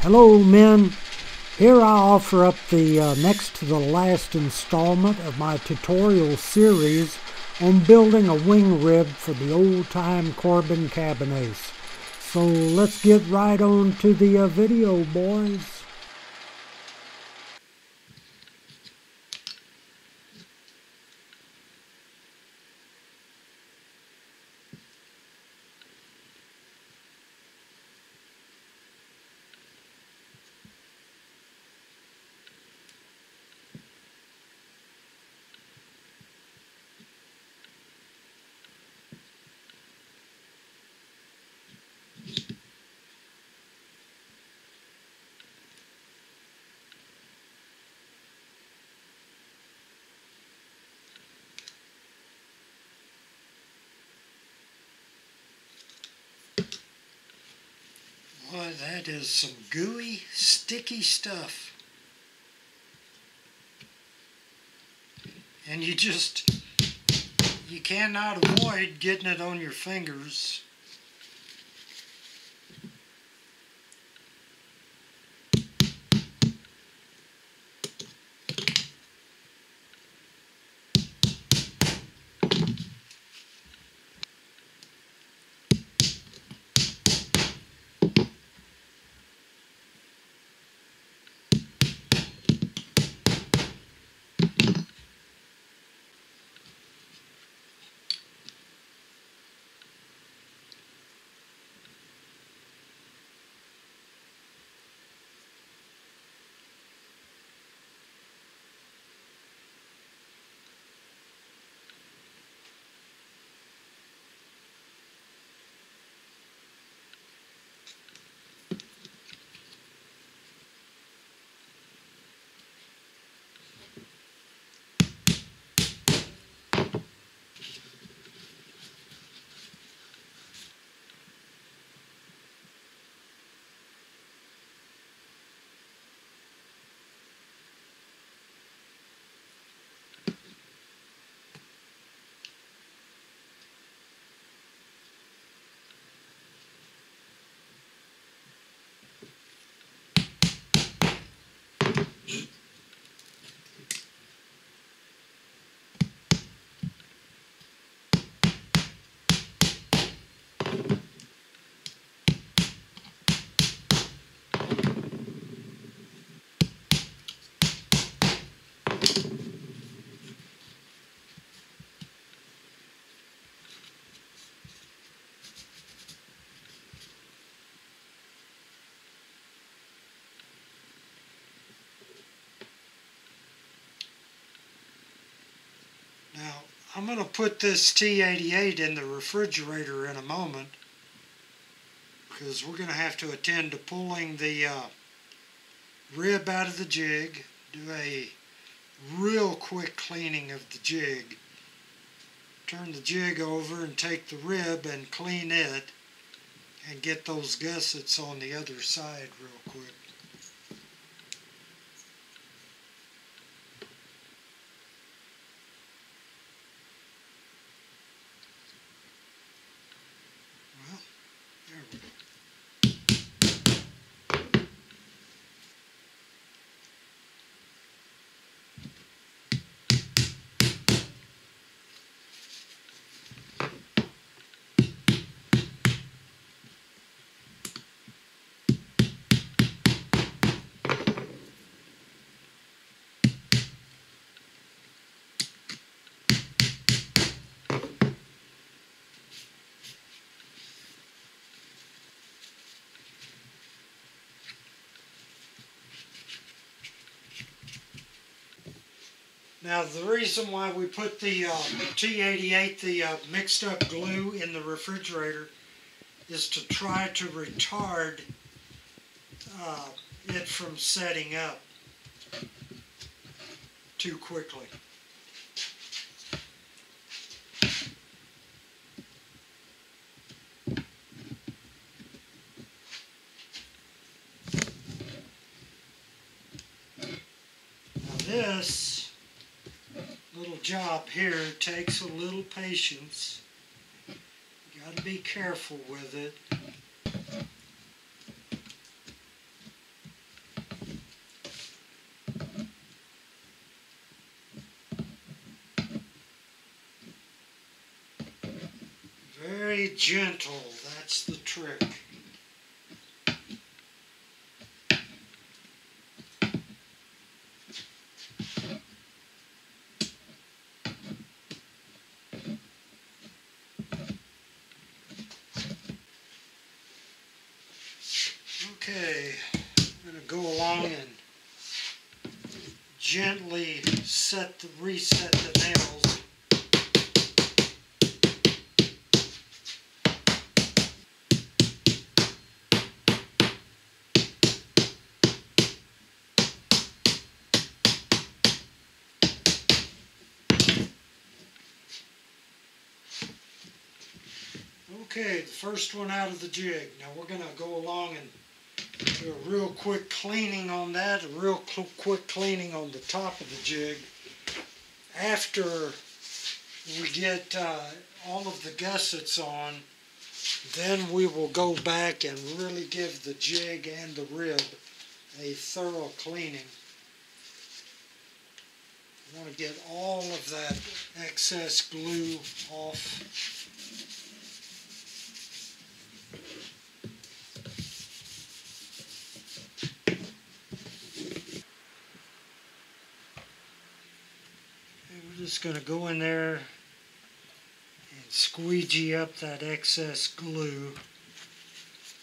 Hello men, here I offer up the next to the last installment of my tutorial series on building a wing rib for the old-time Corben Cabin Ace. So let's get right on to the video, boys. Boy, that is some gooey, sticky stuff. And you cannot avoid getting it on your fingers. Now, I'm going to put this T88 in the refrigerator in a moment because we're going to have to attend to pulling the rib out of the jig, do a real quick cleaning of the jig, turn the jig over and take the rib and clean it and get those gussets on the other side real quick. Now the reason why we put the T88, the mixed up glue, in the refrigerator is to try to retard it from setting up too quickly. Now this little job here takes a little patience. You got to be careful with it. gentle, that's the trick. Okay, I'm going to go along and gently reset the nails. Okay, the first one out of the jig. Now we're going to go along and do a real quick cleaning on that, a real quick cleaning on the top of the jig. After we get all of the gussets on, then we will go back and really give the jig and the rib a thorough cleaning. I want to get all of that excess glue off. We're just going to go in there and squeegee up that excess glue,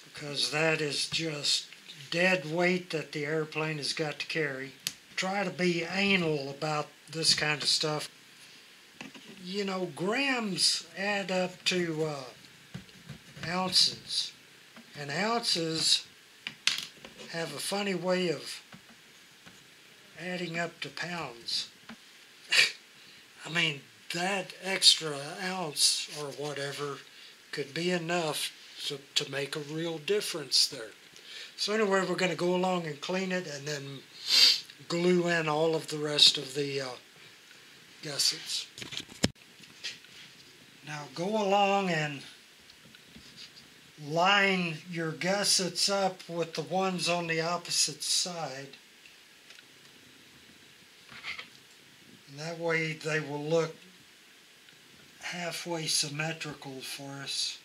because that is just dead weight that the airplane has got to carry. Try to be anal about this kind of stuff. You know, grams add up to ounces, and ounces have a funny way of adding up to pounds. I mean, that extra ounce or whatever could be enough to make a real difference there. So anyway, we're going to go along and clean it and then glue in all of the rest of the gussets. Now go along and line your gussets up with the ones on the opposite side. And that way they will look halfway symmetrical for us.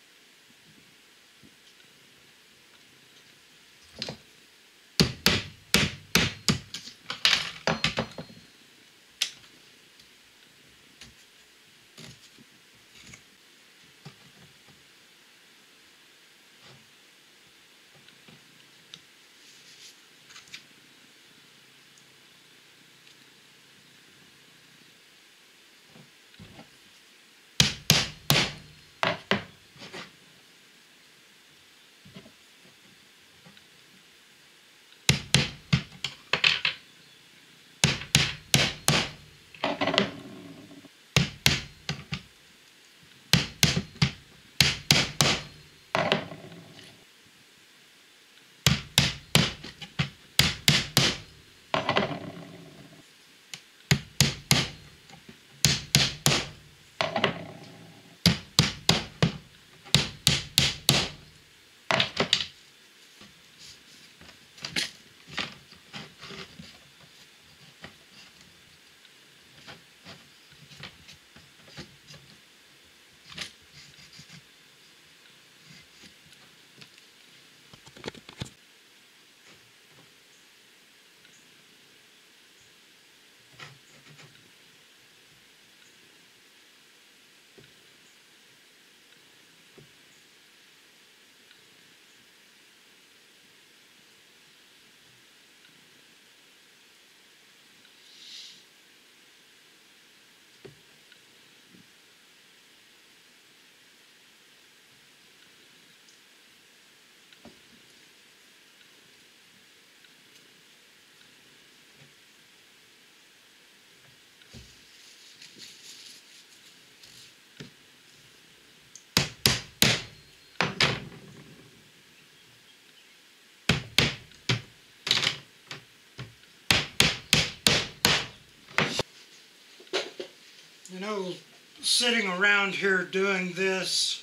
You know, sitting around here doing this,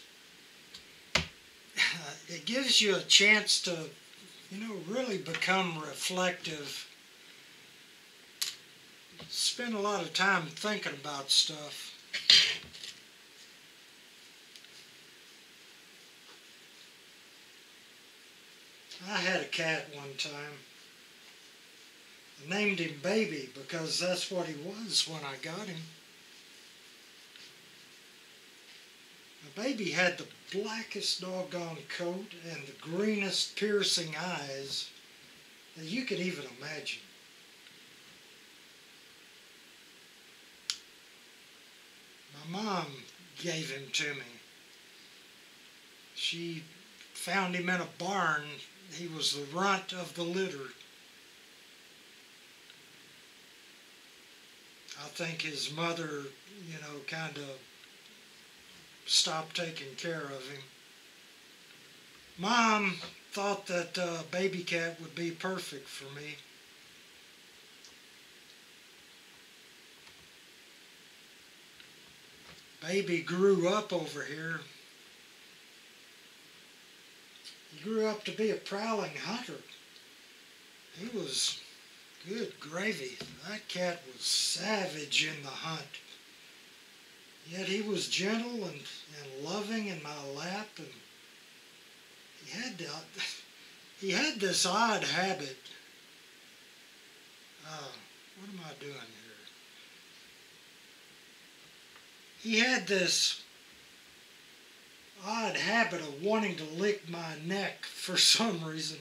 it gives you a chance to, you know, really become reflective. Spend a lot of time thinking about stuff. I had a cat one time. I named him Baby because that's what he was when I got him. My Baby had the blackest doggone coat and the greenest piercing eyes that you could even imagine. My mom gave him to me. She found him in a barn. He was the runt of the litter. I think his mother, kind of stopped taking care of him. Mom thought that Baby Cat would be perfect for me. Baby grew up over here. He grew up to be a prowling hunter. He was good gravy. That cat was savage in the hunt. Yet he was gentle and loving in my lap, and he had this odd habit. What am I doing here? He had this odd habit of wanting to lick my neck for some reason.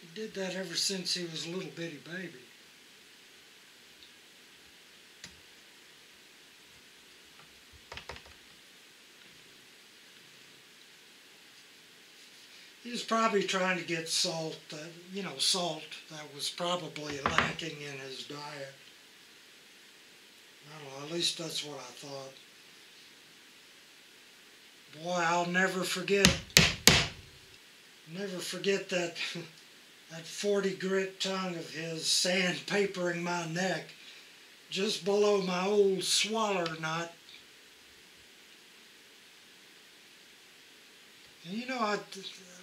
He did that ever since he was a little bitty baby. He was probably trying to get salt that was probably lacking in his diet. I don't know, at least that's what I thought. Boy, I'll never forget that that 40 grit tongue of his sandpapering my neck just below my old swaller knot. And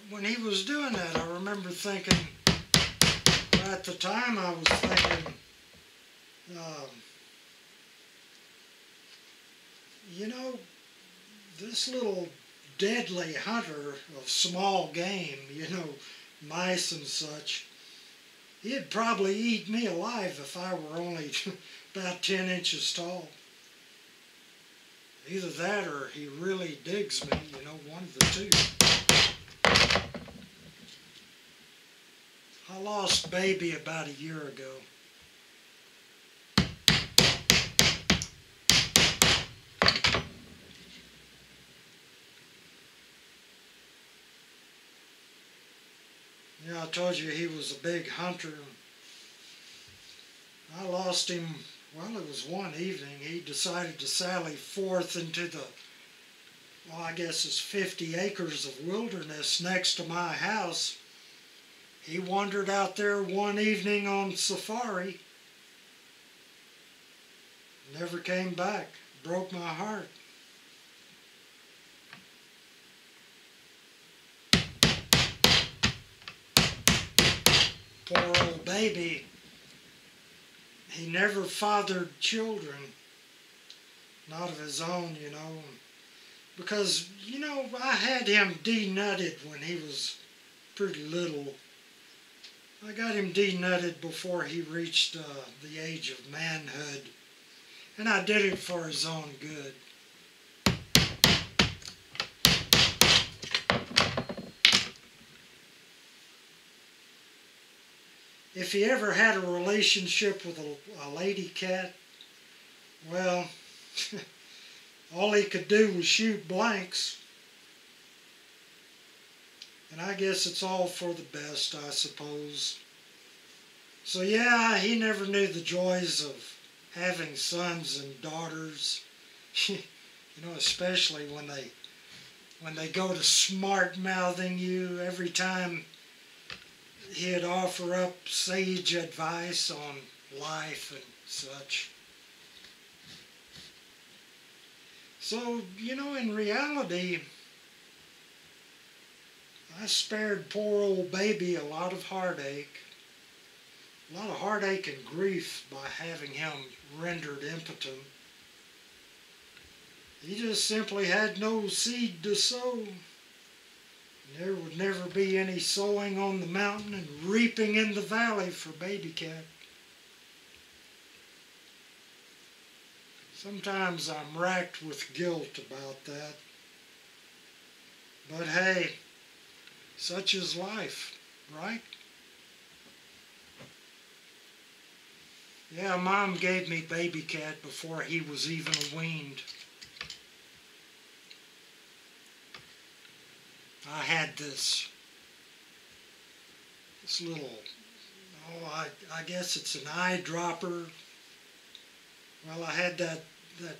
when he was doing that, I remember thinking, at the time I was thinking, this little deadly hunter of small game, mice and such, he'd probably eat me alive if I were only about 10 inches tall. Either that or he really digs me, one of the two. I lost Baby about a year ago. I told you he was a big hunter. I lost him, it was one evening. He decided to sally forth into the, I guess it's 50 acres of wilderness next to my house. He wandered out there one evening on safari. Never came back. Broke my heart. Poor old Baby. He never fathered children. Not of his own, Because, I had him denutted when he was pretty little. I got him denutted before he reached the age of manhood. And I did it for his own good. If he ever had a relationship with a lady cat, well, all he could do was shoot blanks. And I guess it's all for the best, I suppose. So yeah, he never knew the joys of having sons and daughters. Especially when they go to smart-mouthing you every time he'd offer up sage advice on life and such. So, in reality, I spared poor old Baby a lot of heartache. A lot of heartache and grief by having him rendered impotent. He just simply had no seed to sow. There would never be any sowing on the mountain and reaping in the valley for baby cat. Sometimes I'm racked with guilt about that. But hey, such is life, right? Yeah, Mom gave me baby cat before he was even weaned. I had this little, I guess it's an eyedropper. Well, I had that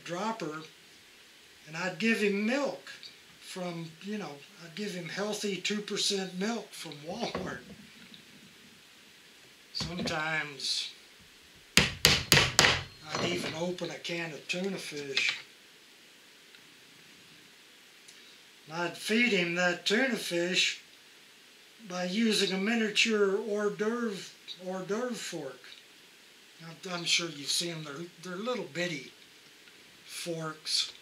dropper, and I'd give him milk from, I'd give him healthy 2% milk from Walmart. Sometimes I'd even open a can of tuna fish. And I'd feed him that tuna fish by using a miniature hors d'oeuvre fork. I'm sure you've seen them. They're little bitty forks.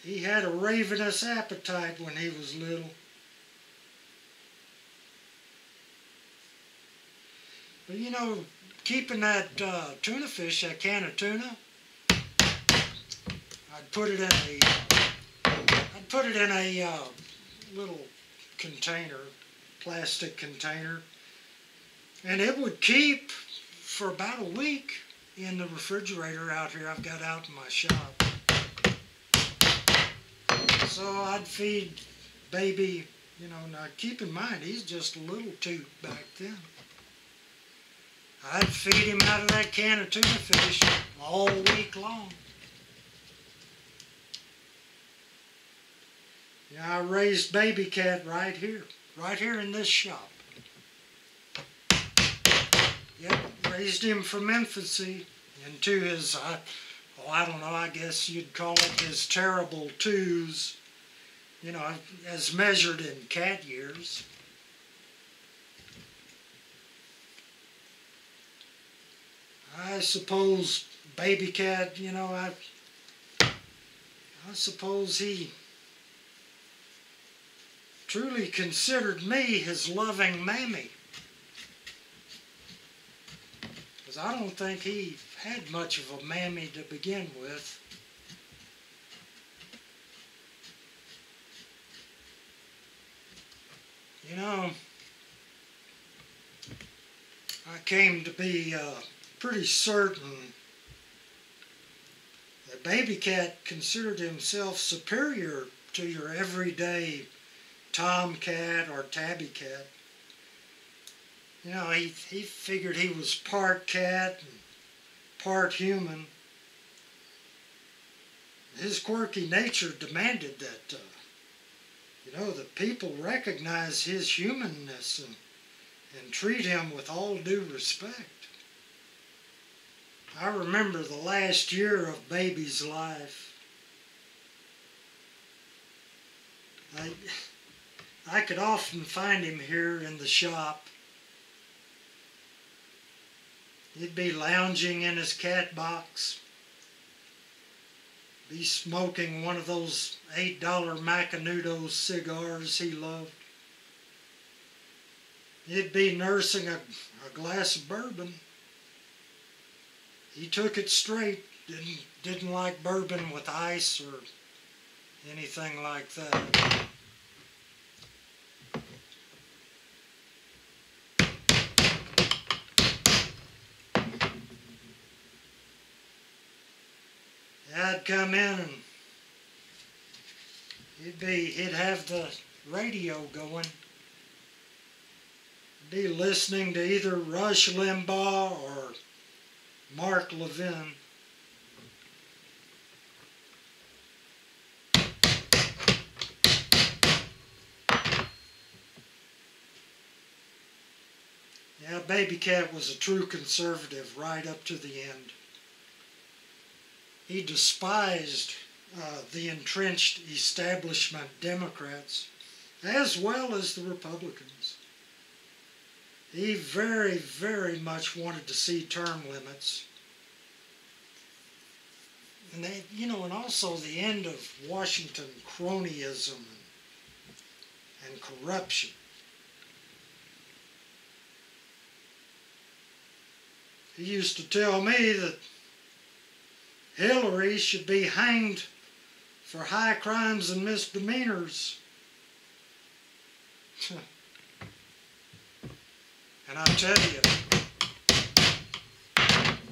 He had a ravenous appetite when he was little. But keeping that tuna fish, that can of tuna, I'd put it in a little container, plastic container, and it would keep for about a week in the refrigerator out here I've got out in my shop. So I'd feed baby, now keep in mind he's just a little toot back then. I'd feed him out of that can of tuna fish all week long. Yeah, I raised baby cat right here in this shop. Yep, raised him from infancy into his, I don't know, I guess you'd call it his terrible twos, as measured in cat years. I suppose baby cat, I suppose he truly considered me his loving mammy. Because I don't think he had much of a mammy to begin with. I came to be pretty certain that baby cat considered himself superior to your everyday tomcat or tabby cat. He figured he was part cat and part human. His quirky nature demanded that, that people recognize his humanness and treat him with all due respect. I remember the last year of baby's life. I could often find him here in the shop. He'd be lounging in his cat box, be smoking one of those $8 Macanudo cigars he loved. He'd be nursing a glass of bourbon. He took it straight, didn't like bourbon with ice or anything like that. I'd come in and he'd have the radio going. Be listening to either Rush Limbaugh or Mark Levin. Yeah, baby cat was a true conservative right up to the end. He despised the entrenched establishment Democrats as well as the Republicans. He very, very much wanted to see term limits And they, you know, and also the end of Washington cronyism and corruption. He used to tell me that Hillary should be hanged for high crimes and misdemeanors. And I tell you,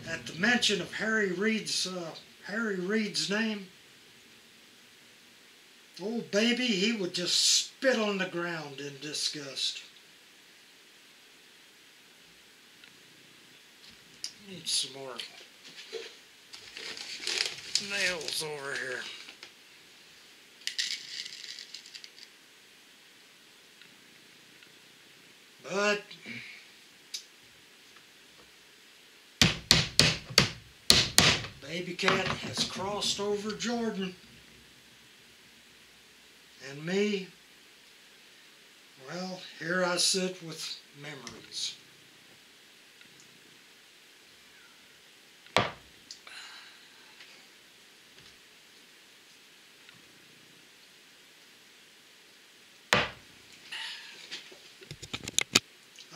at the mention of Harry Reid's name, old baby, he would just spit on the ground in disgust. Need some more nails over here. But baby cat has crossed over Jordan. And me, well, here I sit with memories.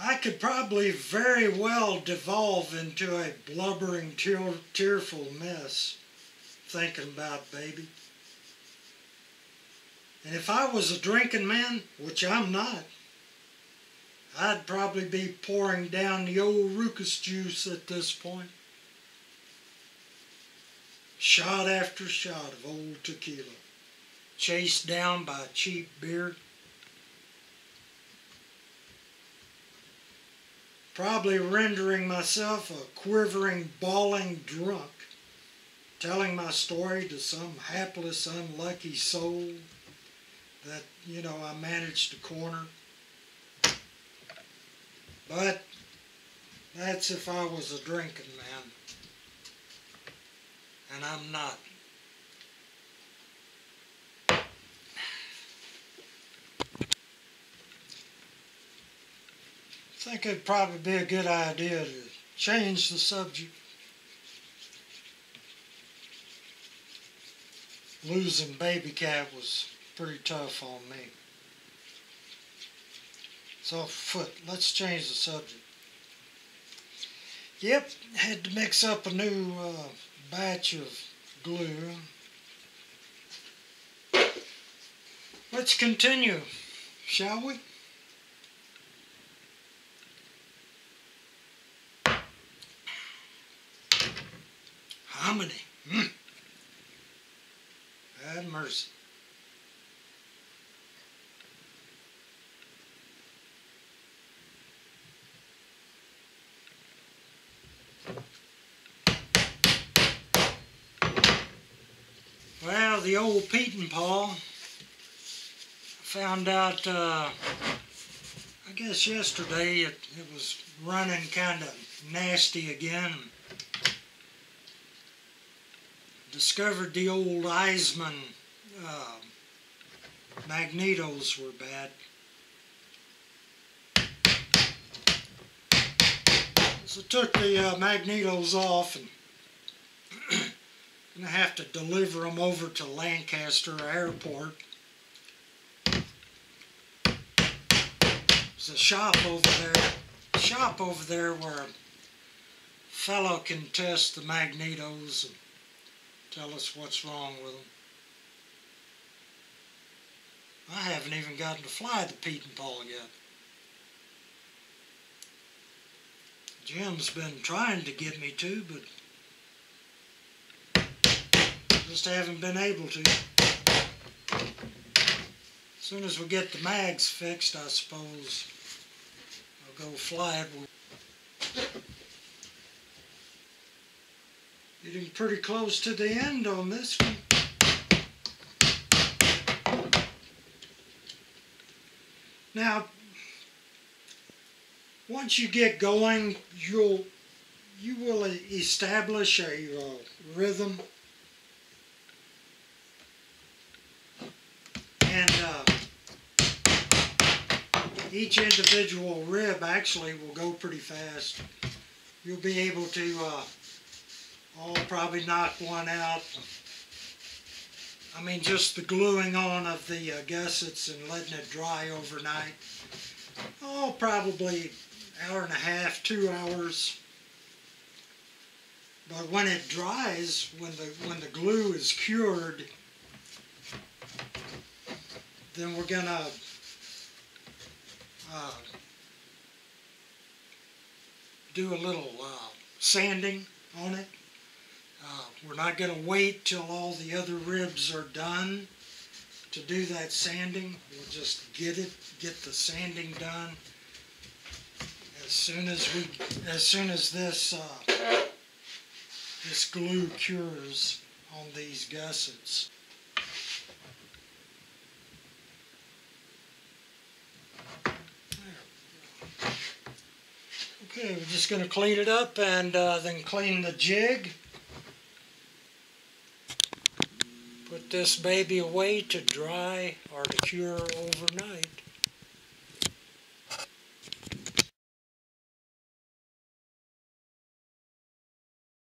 I could probably very well devolve into a blubbering, tearful mess thinking about baby. And if I was a drinking man, which I'm not, I'd probably be pouring down the old Rucus juice at this point. Shot after shot of old tequila, chased down by cheap beer. Probably rendering myself a quivering, bawling drunk, telling my story to some hapless, unlucky soul that, you know, I managed to corner. But that's if I was a drinking man. And I'm not. I think it'd probably be a good idea to change the subject. Losing baby cat was pretty tough on me. So, let's change the subject. Yep, had to mix up a new batch of glue. Let's continue, shall we? Hominy. Have mercy. Well, the old Pete and Paul found out, I guess yesterday, it was running kind of nasty again. Discovered the old Eisman magnetos were bad. So took the magnetos off and I have to deliver them over to Lancaster Airport. There's a shop over there where a fellow can test the magnetos and tell us what's wrong with them. I haven't even gotten to fly the Pete and Paul yet. Jim's been trying to get me to, but just haven't been able to. As soon as we get the mags fixed, I suppose I'll go fly it. Getting pretty close to the end on this one. Now, once you get going, you will establish a rhythm, and each individual rib actually will go pretty fast. You'll be able to Oh, probably knock one out. I mean, just the gluing on of the gussets and letting it dry overnight. Oh, probably hour and a half, 2 hours. But when it dries, when the glue is cured, then we're gonna do a little sanding on it. We're not going to wait till all the other ribs are done to do that sanding. We'll just get the sanding done as soon as this this glue cures on these gussets. Okay, we're just going to clean it up and then clean the jig. Put this baby away to dry or to cure overnight.